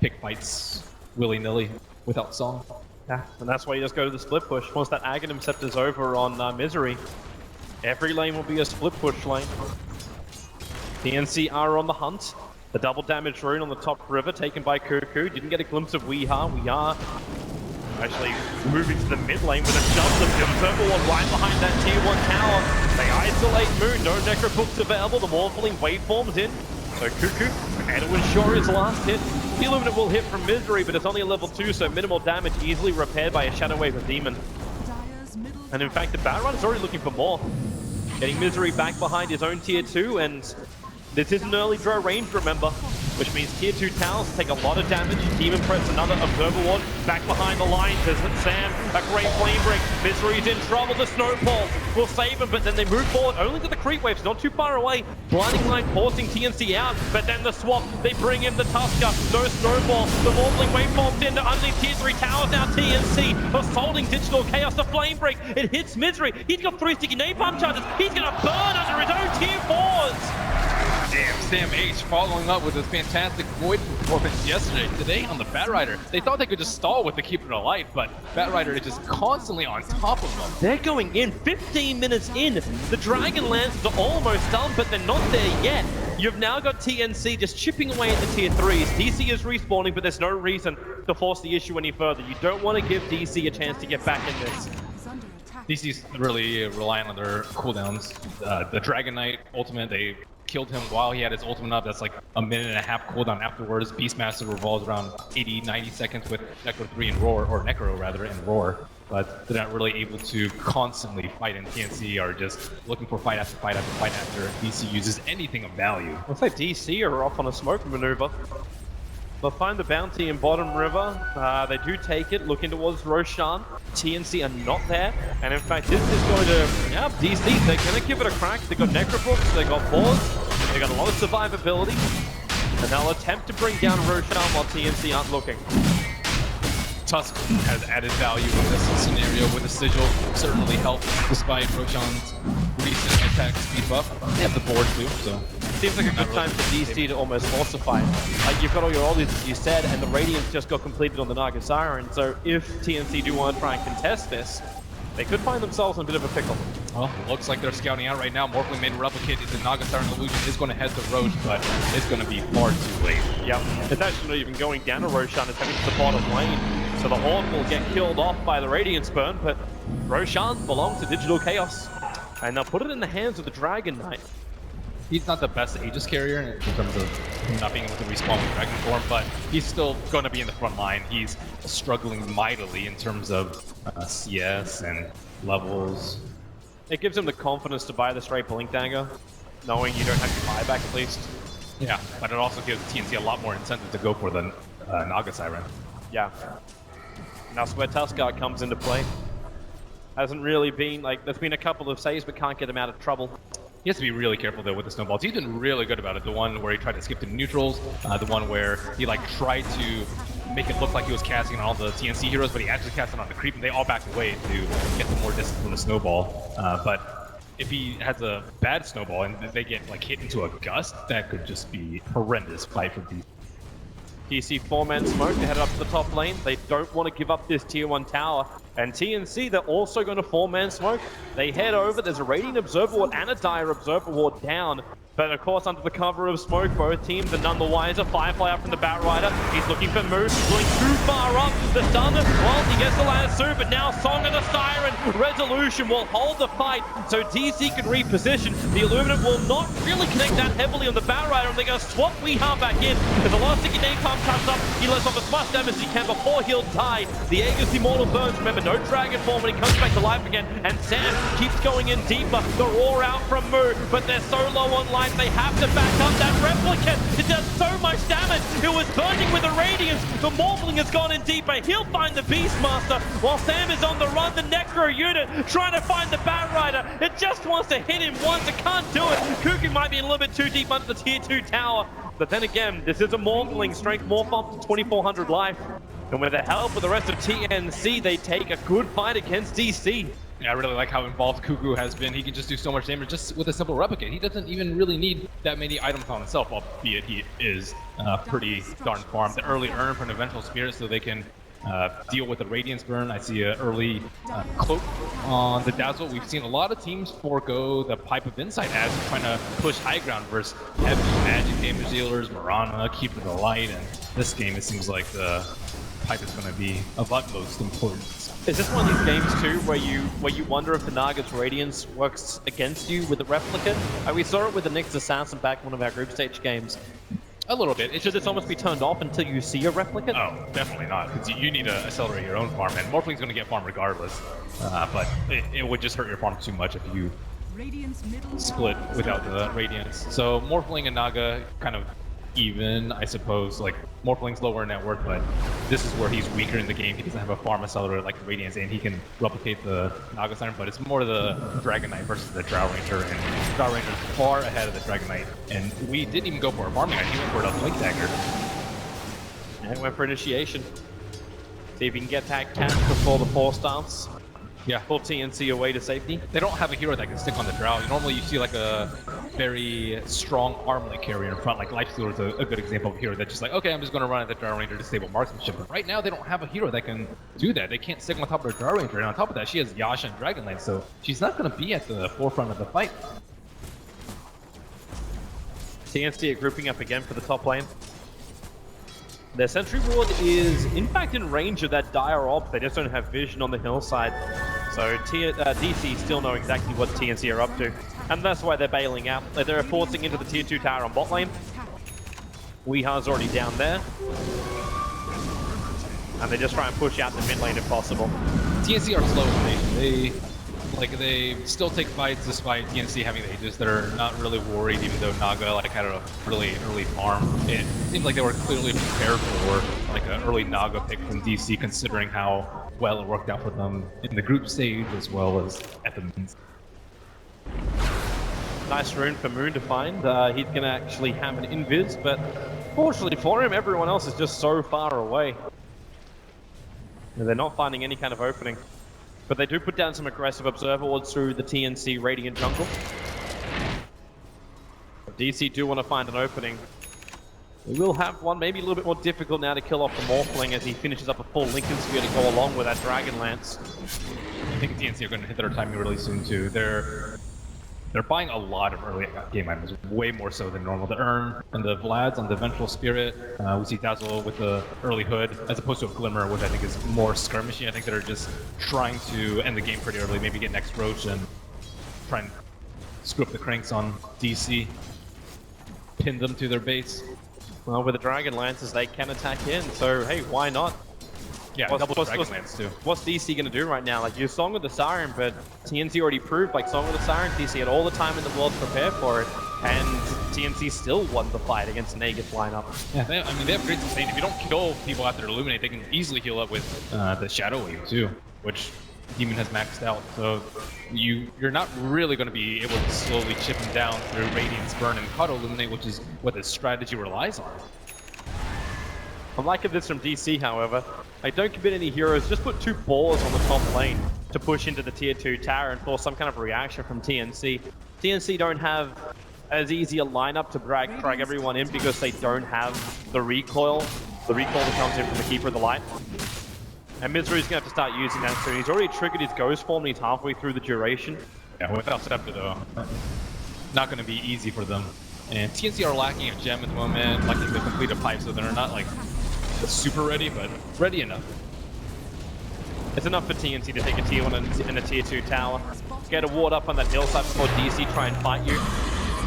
S11: pick fights willy-nilly without Song.
S3: Yeah, and that's why you just go to the split push. Once that Aghanim Scepter's over on Misery, every lane will be a split push lane. TNC are on the hunt. The double damage rune on the top river taken by Cuckoo. Didn't get a glimpse of Weeha. Weeha actually moving to the mid lane with a shove of the Observer Ward right behind that tier 1 tower. They isolate Moon, no Necro books available, the Morphling waveforms in. So Cuckoo, and to ensure his last hit. The Illuminate will hit from Misery, but it's only a level 2, so minimal damage, easily repaired by a Shadow Wave of Demon. And in fact, the Baron is already looking for more. Getting Misery back behind his own tier 2, and this is an early draw range, remember, which means tier 2 towers take a lot of damage. Demon Press, another Observer Ward, back behind the lines. There's Sam, a great flame break. Misery's in trouble. The Snowball will save him, but then they move forward only to the creep waves, not too far away. Blinding Light forcing TNC out, but then the swap, they bring in the Tuskar. No Snowball. The Morphling waveforms into underneath tier 3 towers now. TNC assaulting Digital Chaos. The flame break, it hits Misery. He's got 3 sticky napalm charges. He's gonna burn under his own tier 4s.
S11: Damn, Sam H following up with his fantastic Void performance yesterday. Today on the Batrider, they thought they could just stall with the Keeper of Light, but Batrider is just constantly on top of them.
S3: They're going in 15 minutes in. The Dragonlances are almost done, but they're not there yet. You've now got TNC just chipping away at the tier 3s. DC is respawning, but there's no reason to force the issue any further. You don't want to give DC a chance to get back in this.
S11: DC's really relying on their cooldowns. The Dragon Knight ultimate, they killed him while he had his ultimate up. That's like a minute and a half cooldown afterwards. Beastmaster revolves around 80-90 seconds with Necro 3 and Roar, or Necro rather, and Roar. But they're not really able to constantly fight, and TNC are just looking for fight after fight after fight after DC uses anything of value.
S3: Looks like DC are off on a smoke maneuver. They'll find the bounty in bottom river. They do take it, looking towards Roshan. TNC are not there. And in fact, this is going to, yeah, DC, they're going to give it a crack. They got Necrobooks, they got Boars, they got a lot of survivability. And they'll attempt to bring down Roshan while TNC aren't looking.
S11: Tusk has added value in this scenario with a sigil, certainly helped despite Roshan's recent attack speed buff. They have the board too, so.
S3: Seems like a good time for DC to almost falsify. Like, you've got all your oldies, as you said, and the Radiance just got completed on the Naga Siren, so if TNC do want to try and contest this, they could find themselves in a bit of a pickle.
S11: Well, it looks like they're scouting out right now. Morphling made a replicate. The Naga Siren illusion is going to head to Roche, but it's going to be far too late.
S3: Yep, it's actually not even going down to Roshan, it's heading to the bottom lane. So the Horde will get killed off by the Radiance Burn, but Roshan belongs to Digital Chaos. And they'll put it in the hands of the Dragon Knight.
S11: He's not the best Aegis carrier in terms of not being able to respawn with Dragon Form, but he's still going to be in the front line. He's struggling mightily in terms of CS and levels.
S3: It gives him the confidence to buy the straight Blink Dagger, knowing you don't have to buy back at least.
S11: Yeah, but it also gives TNC a lot more incentive to go for the Naga Siren.
S3: Yeah. And that's where Tuskar comes into play. Hasn't really been, like, there's been a couple of saves, but can't get him out of trouble.
S11: He has to be really careful though with the snowballs. He's been really good about it. The one where he tried to skip to neutrals, the one where he like tried to make it look like he was casting on all the TNC heroes, but he actually cast it on the creep, and they all backed away to get some more distance from the snowball. But if he has a bad snowball and they get like hit into a gust, that could just be horrendous fight for DC.
S3: DC 4-man smoke, they head up to the top lane. They don't want to give up this tier 1 tower. And TNC, they're also going to 4-man smoke. They head over, there's a Radiant Observer Ward and a Dire Observer Ward down. But of course, under the cover of smoke, both teams are none the wiser. Firefly up from the Batrider. He's looking for moves. He's going too far up. The stun, well, he gets the lasso, but now Song of the Siren. Resolution will hold the fight, so DC can reposition. The Illuminate will not really connect that heavily on the Batrider, and they're going to swap Weehaw back in. As the last sticky napalm comes up, he lets off as much damage as he can before he'll die. The Aegis Immortal burns. Remember, no Dragon Form when he comes back to life again, and Sam keeps going in deeper. The roar out from Moo, but they're so low on life. They have to back up that replicant. It does so much damage. It was burning with the Radiance. The Morphling has gone in deeper. He'll find the Beastmaster while Sam is on the run. The Necro unit trying to find the Batrider. It just wants to hit him once. It can't do it. Cuckoo might be a little bit too deep under the tier 2 tower. But then again, this is a Morphling. Strength morph up to 2400 life. And with the help of the rest of TNC, they take a good fight against DC.
S11: Yeah, I really like how involved Cuckoo has been. He can just do so much damage just with a simple replicate. He doesn't even really need that many items on himself, albeit he is pretty darn farmed. The early earn for an eventual spirit so they can deal with the Radiance burn. I see an early cloak on the Dazzle. We've seen a lot of teams forego the Pipe of Insight as they're trying to push high ground versus heavy magic damage dealers, Mirana, Keeper the Light, and this game it seems like the Pipe is going to be of utmost importance.
S3: Is this one of these games too where you wonder if the Naga's Radiance works against you with the replicant? We saw it with the Nyx Assassin back in one of our group stage games.
S11: A little bit.
S3: Should this almost be turned off until you see a replicant?
S11: Oh, definitely not, because you need to accelerate your own farm, and Morphling's going to get farm regardless. But it would just hurt your farm too much if you split without the Radiance. So Morphling and Naga kind of even, I suppose. Like, Morphling's lower net worth, but this is where he's weaker in the game. He doesn't have a farm accelerator like the Radiance, and he can replicate the Naga Siren, but it's more the Dragon Knight versus the Drow Ranger, and Drow Ranger is far ahead of the Dragon Knight. And we didn't even go for a farming, he went for a Blink Dagger.
S3: And went for initiation. See if he can get that catch before the 4 stance.
S11: Yeah.
S3: Pull TNC away to safety.
S11: They don't have a hero that can stick on the Drow. Normally you see like a very strong armlet carrier in front, like Lifestealer is a good example of a hero that's just like, okay, I'm just going to run at the Drow Ranger to disable marksmanship. But right now they don't have a hero that can do that. They can't stick on top of the Drow Ranger. And on top of that, she has Yasha and Dragonlance, so she's not going to be at the forefront of the fight.
S3: TNC are grouping up again for the top lane. Their Sentry Ward is, in fact, in range of that Dire Op. They just don't have vision on the hillside. So DC still know exactly what TNC are up to. And that's why they're bailing out. They're forcing into the tier 2 tower on bot lane. Weeha's already down there. And they just try and push out the mid lane if possible.
S11: TNC are slow in the nation. They Like, they still take fights despite TNC having the Aegis. They're not really worried, even though Naga like had a really early farm. It seems like they were clearly prepared for like an early Naga pick from DC, considering how well it worked out for them in the group stage as well as at the means.
S3: Nice rune for Moon to find. He's going to actually have an invis, but fortunately for him, everyone else is just so far away. And they're not finding any kind of opening. But they do put down some aggressive observer wards through the TNC Radiant jungle. DC do want to find an opening. We will have one, maybe a little bit more difficult now to kill off the Morphling as he finishes up a full Lincoln Sphere to go along with that Dragon Lance.
S11: I think TNC are going to hit their timing really soon too. They're buying a lot of early game items, way more so than normal. The Urn and the Vlads on the Vengeful Spirit. We see Dazzle with the early Hood, as opposed to a Glimmer, which I think is more skirmishy. I think they're just trying to end the game pretty early, maybe get next Roach and try and screw up the cranks on DC. Pin them to their base.
S3: Well, with the Dragon Lances, they can attack in, so hey, why not?
S11: Yeah, double Dragon Lance too.
S3: What's DC gonna do right now? Like, you Song of the Siren, but TNC already proved, like, Song of the Siren, DC had all the time in the world to prepare for it, and TNC still won the fight against Nagit's lineup.
S11: Yeah, they have great sustain. If you don't kill people after Illuminate, they can easily heal up with the Shadow Wave too, which Demon has maxed out. So you're not really going to be able to slowly chip him down through Radiance, Burn, and Auto Illuminate, which is what this strategy relies on.
S3: I'm liking this from DC, however. Like, don't commit any heroes, just put 2 balls on the top lane to push into the tier 2 tower and force some kind of reaction from TNC. TNC don't have as easy a lineup to drag everyone in because they don't have the recoil that comes in from the Keeper of the Light. And Misery's gonna have to start using that soon. He's already triggered his Ghost Form and he's halfway through the duration.
S11: Yeah, without Scepter though, not going to be easy for them. And TNC are lacking a gem at the moment, lacking the complete pipe, so they're not like super ready, but ready enough.
S3: It's enough for TNC to take a tier 1 and a tier 2 tower. Get a ward up on that hillside before DC try and fight you.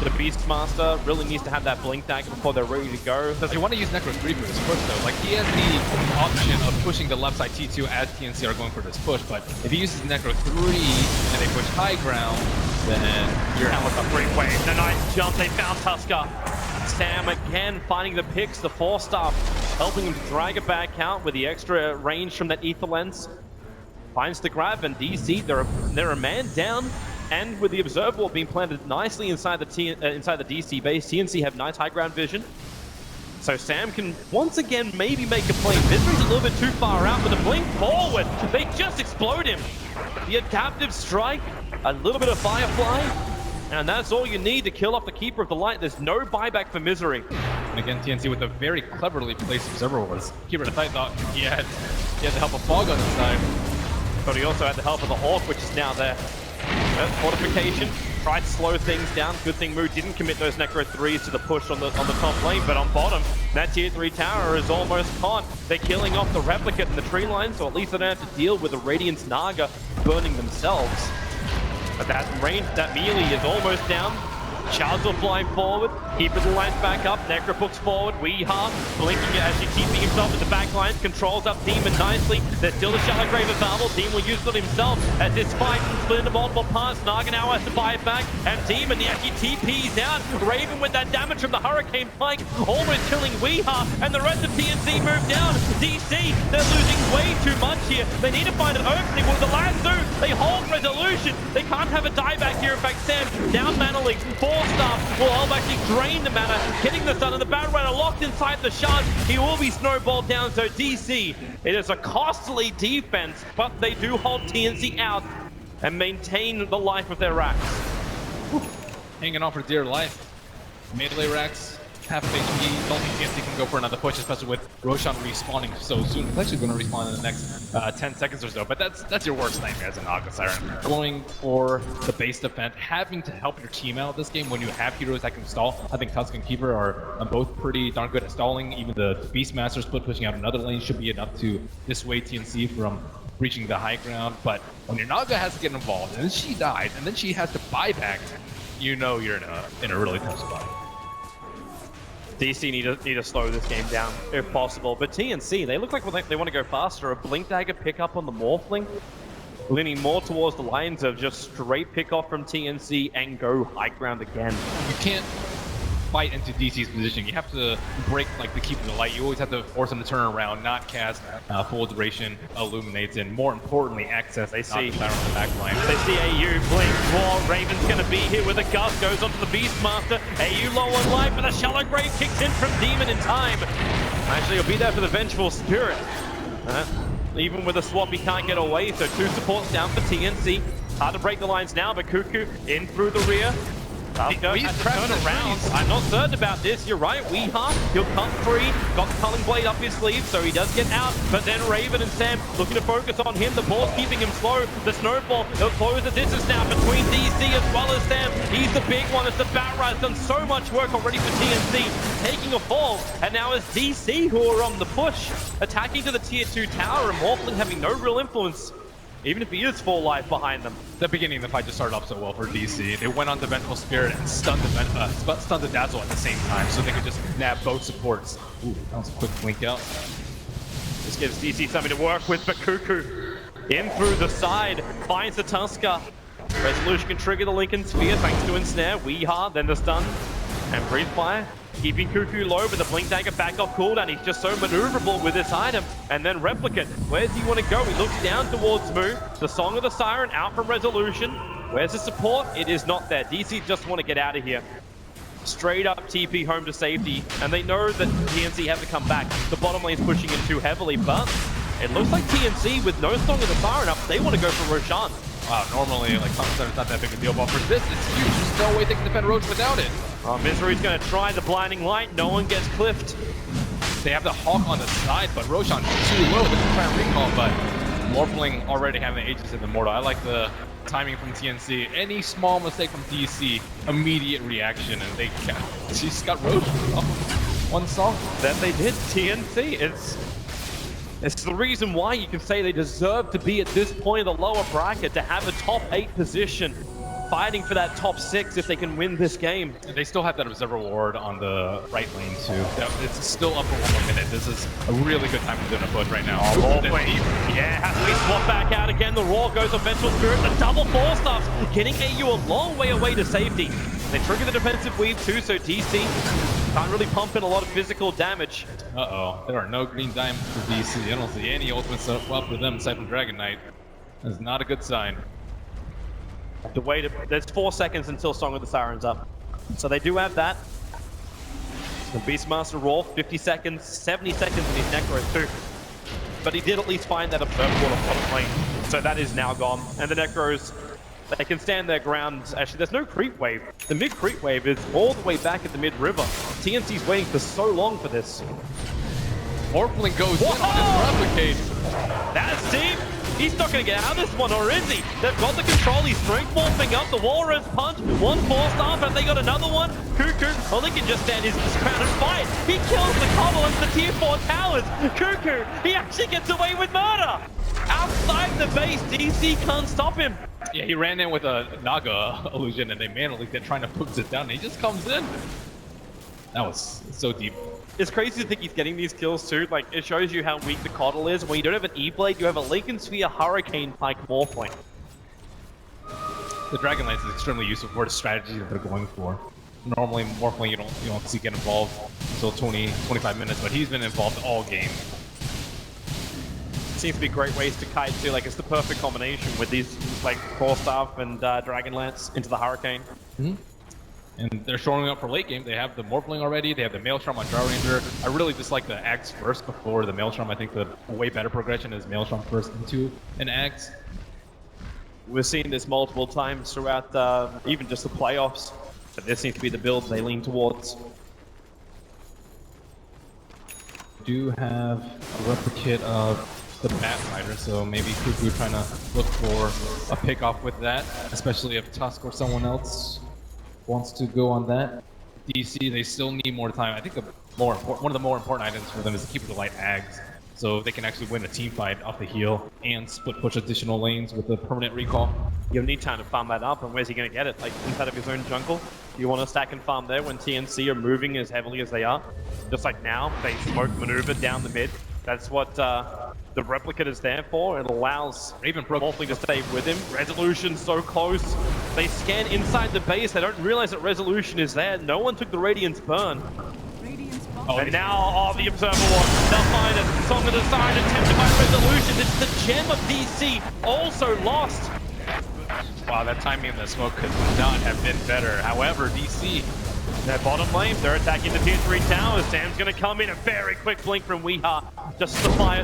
S3: The Beastmaster really needs to have that Blink Dagger before they're ready to go.
S11: Does he want to use Necro 3 for this push though? Like, he has the option of pushing the left side T2 as TNC are going for this push, but if he uses Necro 3 and they push high ground, then you're
S3: out with a great wave. The nice jump, they found Tusker. Sam again finding the picks, the 4-star, helping him to drag it back out with the extra range from that Ether Lens. Finds the grab, and DC, they're a man down. And with the Observer Wall being planted nicely inside the DC base, TNC have nice high ground vision. So Sam can once again maybe make a play. Misery's a little bit too far out with a blink forward. They just explode him. The adaptive strike, a little bit of Firefly, and that's all you need to kill off the Keeper of the Light. There's no buyback for Misery.
S11: And again, TNC with a very cleverly placed Observer was. Keeper of the Light thought he had the help of Fog on his side.
S3: But he also had the help of the Hawk, which is now there. Fortification, tried to slow things down. Good thing Moo didn't commit those Necro 3s to the push on the top lane, but on bottom, that tier 3 tower is almost caught. They're killing off the Replicant in the tree line, so at least they don't have to deal with the Radiance Naga burning themselves. But that range, that melee is almost down. Charles will fly forward, Keeper the Light back up, Necro books forward, Weeha blinking it as he's keeping himself in the back line, controls up Demon nicely. There's still a Shallow Grave available, Demon will use it himself as this fight split into multiple parts. Naga now has to buy it back, and Demon actually TP's out. Raven with that damage from the Hurricane Pike, almost killing Weeha, and the rest of TNC move down. DC, they're losing way too much here. They need to find an opening. With the last two, they hold resolution. They can't have a dieback here. In fact, Sam down Manaling. 4-star will help actually drain the mana, getting the stun, and the Battle Rider locked inside the shard. He will be snowballed down, so DC, it is a costly defense, but they do hold TNC out and maintain the life of their racks.
S11: Hanging on for dear life. Melee racks, half of HP. Don't think TNC can go for another push, especially with Roshan respawning so soon. It's actually going to respawn in the next 10 seconds or so, but that's your worst nightmare as an Naga Siren. Going for the base defense, having to help your team out this game when you have heroes that can stall. I think Tusk and Keeper are both pretty darn good at stalling. Even the Beastmaster split pushing out another lane should be enough to dissuade TNC from reaching the high ground. But when your Naga has to get involved, and then she dies, and then she has to buy back, you know you're in a really tough spot.
S3: DC need to slow this game down if possible, but TNC, they look like they want to go faster. A Blink Dagger pick up on the Morphling, leaning more towards the lines of just straight pick off from TNC and go high ground again.
S11: You can't fight into DC's position. You have to break like the keeping the light. You always have to force them to turn around, not cast full duration illuminates, and more importantly, access. They see Siren on the back line.
S3: They see AU blink. Raw Raven's gonna be here with a gust. Goes onto the Beastmaster. AU low on life, but a shallow grave kicks in from Demon in time. Actually, he'll be there for the Vengeful Spirit. Even with a swap, he can't get away. So 2 supports down for TNC. Hard to break the lines now, but Cuckoo in through the rear. Tusker has to turn around. I'm not certain about this. You're right. Weeha, he'll come free. Got the Culling Blade up his sleeve, so he does get out. But then Raven and Sam looking to focus on him. The ball's keeping him slow. The snowball, he'll close the distance now between DC as well as Sam. He's the big one as the Bat done so much work already for TNC, taking a fall. And now it's DC who are on the push, attacking to the tier 2 tower, and Morphling having no real influence, even if he is full life behind them.
S11: The beginning of the fight just started off so well for DC. They went on the Vengeful Spirit and stunned the Dazzle at the same time, so they could just nab both supports. Ooh, that was a quick blink out.
S3: This gives DC something to work with, but Cuckoo in through the side, finds the Tusker. Resolution can trigger the Lincoln Sphere thanks to Ensnare. Weeha, then the stun, and Breathe Fire. Keeping Cuckoo low, but the Blink Dagger back off cooldown. He's just so maneuverable with this item. And then Replicant. Where does he want to go? He looks down towards Moo. The Song of the Siren out from Resolution. Where's the support? It is not there. DC just want to get out of here. Straight up TP home to safety. And they know that TNC have to come back. The bottom lane's pushing in too heavily, but it looks like TNC, with no Song of the Siren up, they want to go for Roshan.
S11: Wow, normally, like, Sunset's not that big a deal, but for this, it's huge. There's no way they can defend Roach without it.
S3: Misery's going to try the Blinding Light. No one gets cliffed.
S11: They have the Hawk on the side, but Roshan too low. They can try and recall, but Morphling already having the Aegis in the Mortal. I like the timing from TNC. Any small mistake from DC, immediate reaction, and they can't. She's got Roach off one song.
S3: That they did, TNC. It's the reason why you can say they deserve to be at this point of the lower bracket, to have a top 8 position, fighting for that top 6 if they can win this game.
S11: And they still have that Observer Ward on the right lane too. It's still up for 1 more minute. This is a really good time to do a push right now.
S3: Yeah, has to be swapped back out again. The Raw goes on Vengeful Spirit. The double 4 stuff, getting AU a long way away to safety. They trigger the defensive weave too, so DC can't really pump in a lot of physical damage.
S11: Uh-oh, there are no green diamonds for DC. I don't see any ultimates up for them aside from Dragon Knight. That's not a good sign.
S3: Have to wait. There's 4 seconds until Song of the Siren's up. So they do have that. The Beastmaster Raw, 50 seconds, 70 seconds in his Necros too. But he did at least find that Observer Ward on bottom lane. So that is now gone. And the Necros, they can stand their ground. Actually, there's no creep wave. The mid creep wave is all the way back at the mid river. TNC's waiting for so long for this.
S11: Morphling goes in on his Replicate.
S3: That's deep. He's not going to get out of this one, or is he? They've got the control. He's strength morphing up. The Walrus punch. 1 4-star, but they got another one. Cuckoo. Well, they can just stand his ground and fight. He kills the Cobble and the tier 4 towers. Cuckoo. He actually gets away with murder. Outside the base, DC can't stop him.
S11: Yeah, he ran in with a Naga illusion, and they manually kept trying to push it down, and he just comes in. That was so deep.
S3: It's crazy to think he's getting these kills too. Like, it shows you how weak the Coddle is. When you don't have an E-Blade, you have a Lincoln Sphere Hurricane Pike Morphling.
S11: The Dragon Lance is extremely useful for the strategy that they're going for. Normally, Morphling, you don't see get involved until 20-25 minutes, but he's been involved all game.
S3: Seems to be great ways to kite too. Like, it's the perfect combination with these, like, Core Staff and Dragon Lance into the Hurricane.
S11: Mm-hmm. And they're showing up for late game. They have the Morphling already. They have the Maelstrom on Drow Ranger. I really just like the Axe first before the Maelstrom. I think the way better progression is Maelstrom first into an Axe.
S3: We're seeing this multiple times throughout even just the playoffs. But this seems to be the build they lean towards.
S11: Do have a replicate of the Bat Rider, so maybe Cuckoo trying to look for a pick off with that, especially if Tusk or someone else wants to go on that. DC, they still need more time. I think one of the more important items for them is to keep the light Ags, so they can actually win a team fight off the heel and split push additional lanes with a permanent recall.
S3: You'll need time to farm that up, and where's he going to get it? Like, inside of his own jungle? You want to stack and farm there when TNC are moving as heavily as they are? Just like now, they smoke maneuver down the mid. That's what the replicate is there for. It allows Morphling to stay with him. Resolution so close. They scan inside the base. They don't realize that Resolution is there. No one took the Radiance burn. And now, the Observer Watch. They'll find it. Song of the Siren attempted by Resolution. It's the gem of DC. Also lost.
S11: Wow, that timing in the smoke could not have been better. However, DC,
S3: their bottom lane, they're attacking the tier 3 towers. Sam's going to come in. A very quick blink from Weeha. Just to fire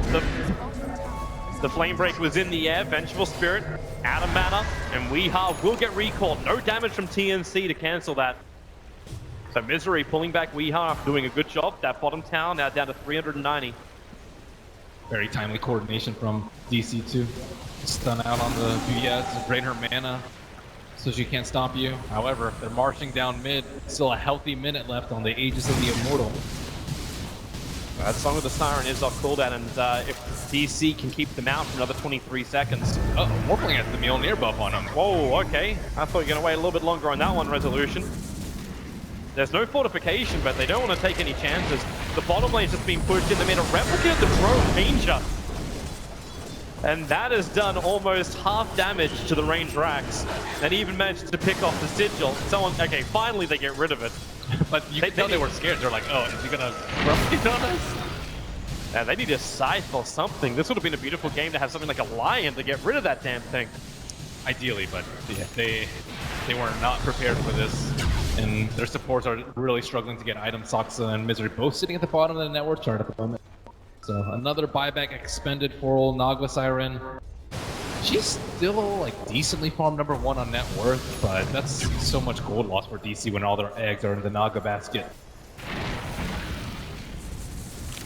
S3: the flame break was in the air. Vengeful Spirit out of mana. And Weeha will get recalled. No damage from TNC to cancel that. So Misery pulling back Weeha, doing a good job. That bottom tower now down to 390.
S11: very timely coordination from DC too. Stun out on the Duyez, drain her mana so she can't stop you. However, they're marching down mid. Still a healthy minute left on the Aegis of the Immortal.
S3: That Song of the Siren is off cooldown, and if DC can keep them out for another 23 seconds.
S11: Uh-oh, Morphling has the Mjolnir buff on him.
S3: Whoa, okay. I thought you were going to wait a little bit longer on that one, Resolution. There's no fortification, but they don't want to take any chances. The bottom lane's just being pushed in. They made a replica of the Pro Ranger. And that has done almost half damage to the range racks. And even managed to pick off the Sigil. Someone, okay, finally they get rid of it.
S11: But you could tell they were scared. They're like, oh, is he gonna replicate on us?
S3: Yeah, they need a scythe or something. This would have been a beautiful game to have something like a lion to get rid of that damn thing.
S11: Ideally, but yeah, they were not prepared for this. And their supports are really struggling to get items. Soxa and Misery both sitting at the bottom of the network chart at the moment. So another buyback expended for old Naga Siren. She's still like decently farmed #1 on net worth, but that's so much gold loss for DC when all their eggs are in the Naga basket.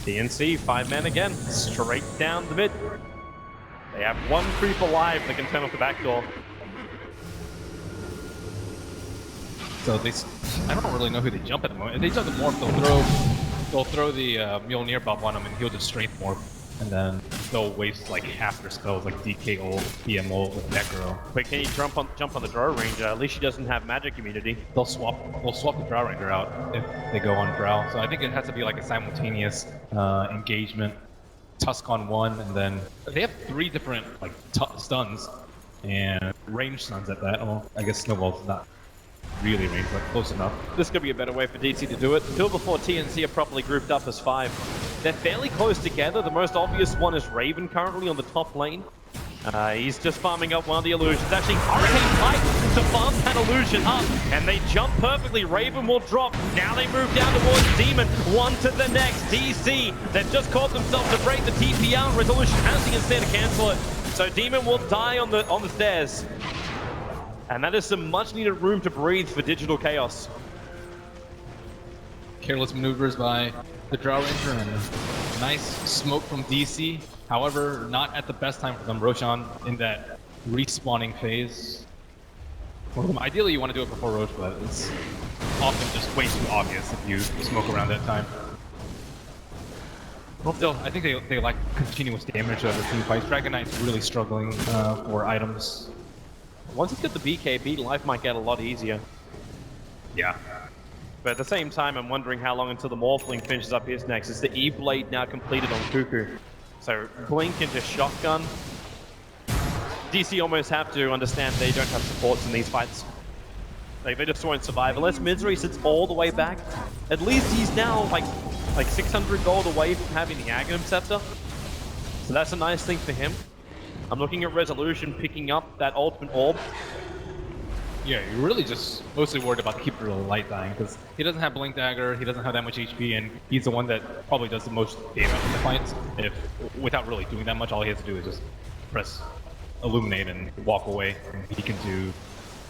S3: TNC, 5-man again, straight down the mid. They have one creep alive that can turn off the back door.
S11: So I don't really know who they jump at the moment. If they jump the morph, they'll throw the Mjolnir buff on him and he'll just strength morph. And then they'll waste like half their spells like DK ult, PM ult with Necro.
S3: But can you jump on the Drow Ranger? At least she doesn't have magic immunity.
S11: They'll swap the Drow Ranger out if they go on Drow. So I think it has to be like a simultaneous engagement. Tusk on one, and then they have 3 different like stuns and range stuns at that. Oh, I guess Snowball's not really range, but close enough.
S3: This could be a better way for DC to do it. Until before TNC are properly grouped up as 5. They're fairly close together. The most obvious one is Raven currently on the top lane. He's just farming up one of the illusions. Actually, Hurricane Pike to farm that illusion up, and they jump perfectly. Raven will drop. Now they move down towards Demon. One to the next. DC, they've just caught themselves to break the TP out. Resolution has the instead to cancel it. So Demon will die on the stairs. And that is some much needed room to breathe for Digital Chaos.
S11: Careless maneuvers by the Drow Ranger and nice smoke from DC. However, not at the best time for them. Roshan in that respawning phase. Well, ideally, you want to do it before Rosh, but it's often just way too obvious if you smoke around that time. Well, still, I think they like continuous damage over team fights. Dragon Knight's really struggling for items.
S3: Once you get the BKB, life might get a lot easier.
S11: Yeah.
S3: But at the same time, I'm wondering how long until the Morphling finishes up his next. Is the E-Blade now completed on Cuckoo? So blink into shotgun. DC almost have to understand they don't have supports in these fights. They just won't survive. Unless Misery sits all the way back, at least he's now like 600 gold away from having the Aghanim Scepter. So that's a nice thing for him. I'm looking at Resolution picking up that ultimate orb.
S11: Yeah, you're really just mostly worried about the Keeper of the Light dying, because he doesn't have Blink Dagger, he doesn't have that much HP, and he's the one that probably does the most damage in the fights. Without really doing that much, all he has to do is just press Illuminate and walk away, and he can do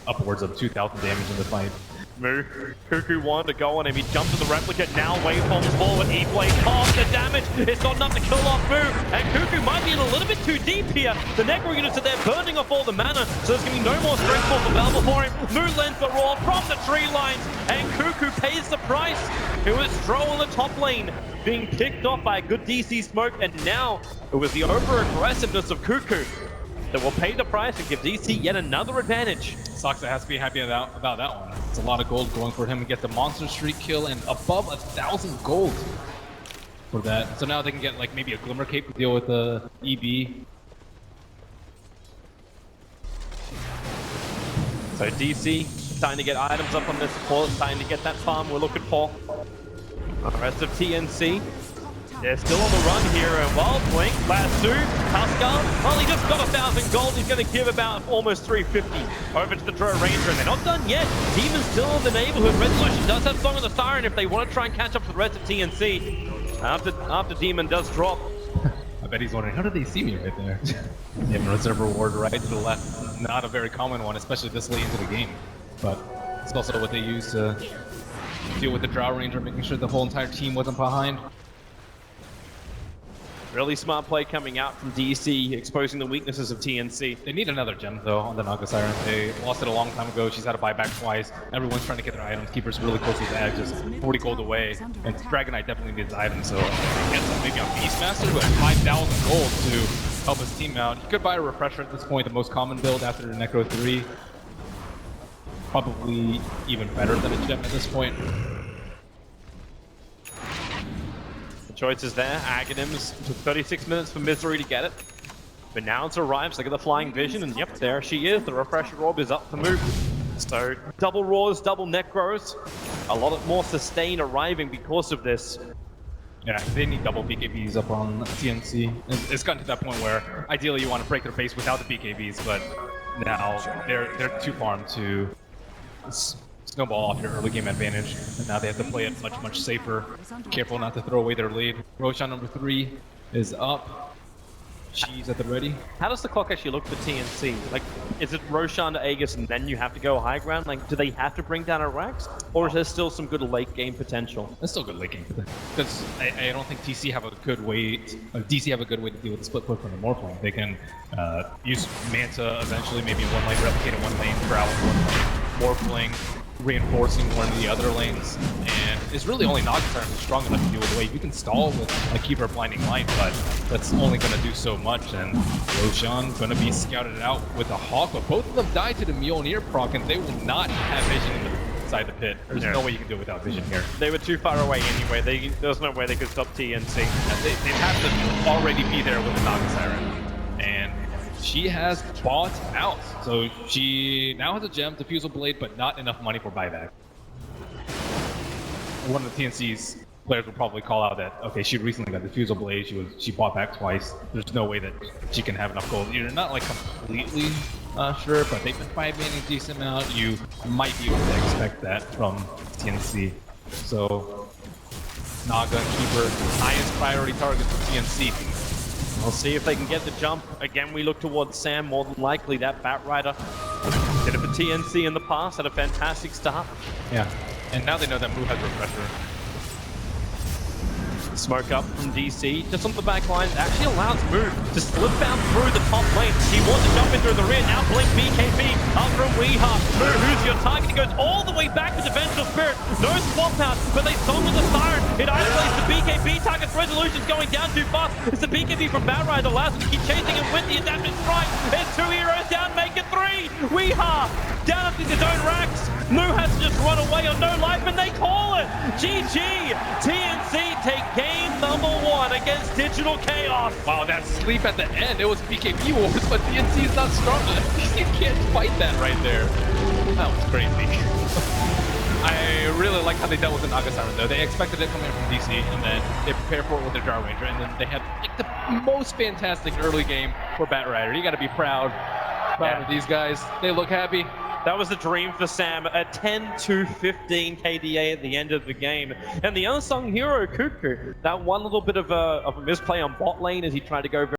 S11: upwards of 2,000 damage in the fight.
S3: Move. Cuckoo wanted to go on him. He jumped to the replicate. Now waveforms forward. E-Blade half the damage. It's not enough to kill off Move. And Cuckoo might be in a little bit too deep here. The Necro units are there burning off all the mana. So there's going to be no more strength for Valve for him. Move lends the roar from the tree lines. And Cuckoo pays the price. It was Stroll in the top lane being picked off by a good DC smoke. And now it was the over-aggressiveness of Cuckoo that will pay the price and give DC yet another advantage.
S11: Soxa has to be happy about that one. It's a lot of gold going for him to get the monster streak kill and above 1,000 gold. for that. So now they can get like maybe a Glimmer Cape to deal with the EB.
S3: So DC starting to get items up on this support, starting to get that farm we're looking for. The rest of TNC, they're still on the run here. And Wild Blink, Lasso, Tusker, well, he just got 1,000 gold. He's going to give about almost 350 over to the Drow Ranger, and they're not done yet. Demon's still in the neighborhood. Resolution does have Song of the Siren if they want to try and catch up to the rest of TNC. After Demon does drop.
S11: I bet he's wondering, how did they see me right there? They have a reserve reward right to the left. Not a very common one, especially this late into the game. But it's also what they use to deal with the Drow Ranger, making sure the whole entire team wasn't behind.
S3: Really smart play coming out from DC, exposing the weaknesses of TNC.
S11: They need another gem, though, on the Naga Siren. They lost it a long time ago. She's had to buy back twice. Everyone's trying to get their items. Keeper's really close to the edge, just 40 gold away. And Dragon Knight definitely needs items, so he gets maybe a Beastmaster, but 5,000 gold to help his team out. He could buy a Refresher at this point, the most common build after the Necro 3. Probably even better than a gem at this point.
S3: Choices there. Aghanims took 36 minutes for Misery to get it. But now it's arrives. Look at the flying vision, and yep, there she is. The Refresher Orb is up to move. So double Roars, double Necros. A lot more sustain arriving because of this.
S11: Yeah, they need double BKBs up on TNC. It's gotten to that point where ideally you want to break their base without the BKBs, but now they're too farmed to snowball off your early game advantage, and now they have to play it much safer. Careful not to throw away their lead. Roshan number 3 is up. She's at the ready.
S3: How does the clock actually look for TNC? Like, is it Roshan to Aegis and then you have to go high ground? Like, do they have to bring down a Rax? Or is there still some good late game potential?
S11: There's still good late game potential. Because I don't think TC have a good way, DC have a good way to deal with the split push from the Morphling. They can use Manta eventually, maybe in one lane, replicate in one lane, travel in one lane, Morphling, reinforcing one of the other lanes, and it's really only Naga Siren who's strong enough to deal with the wave. You can stall with a Keeper Blinding Light, but that's only going to do so much, and Roshan going to be scouted out with a Hawk, but both of them died to the Mjolnir proc, and they will not have vision inside the pit. There's no way you can do it without vision here.
S3: They were too far away anyway. There's no way they could stop TNC.
S11: They'd have to already be there with the Naga Siren, and she has bought out, so she now has a gem, Diffusal Blade, but not enough money for buyback. One of the TNC's players will probably call out that, okay, she recently got Diffusal Blade, she bought back twice. There's no way that she can have enough gold. You're not like completely sure, but they've been 5-manning a decent amount. You might be able to expect that from TNC. So Naga and Keeper, highest priority targets for TNC. We'll see if they can get the jump. Again, we look towards Sam. More than likely, that Bat Rider did it for TNC in the past. Had a fantastic start. Yeah, and now they know that Moo has Refresher.
S3: Smoke up from DC, just on the back line, actually allows Moo to slip out through the top lane. He wants to jump in through the rear, now Blink BKB up from Weeha. Moo, who's your target? He goes all the way back to the Vengeful Spirit. No swap out, but they Song with the Siren. It isolates the BKB target's Resolution's going down too fast. It's the BKB from Batrider, allows him to keep chasing him with the adaptive strike. There's 2 heroes down, make it 3. Weeha down to his own racks. Moo has to just run away on no life, and they call it. GG. TNC take game number 1 against Digital Chaos.
S11: Wow, that sleep at the end, it was BKB wars, but TNC is not strong enough. You can't fight that right there. That was crazy. I really like how they dealt with the Naga Siren though. They expected it coming from DC, and then they prepared for it with their Drow Ranger, and then they had like the most fantastic early game for Bat Rider. You gotta be proud of these guys. They look happy.
S3: That was the dream for Sam, a 10-15 KDA at the end of the game. And the unsung hero, Cuckoo, that one little bit of a misplay on bot lane as he tried to go very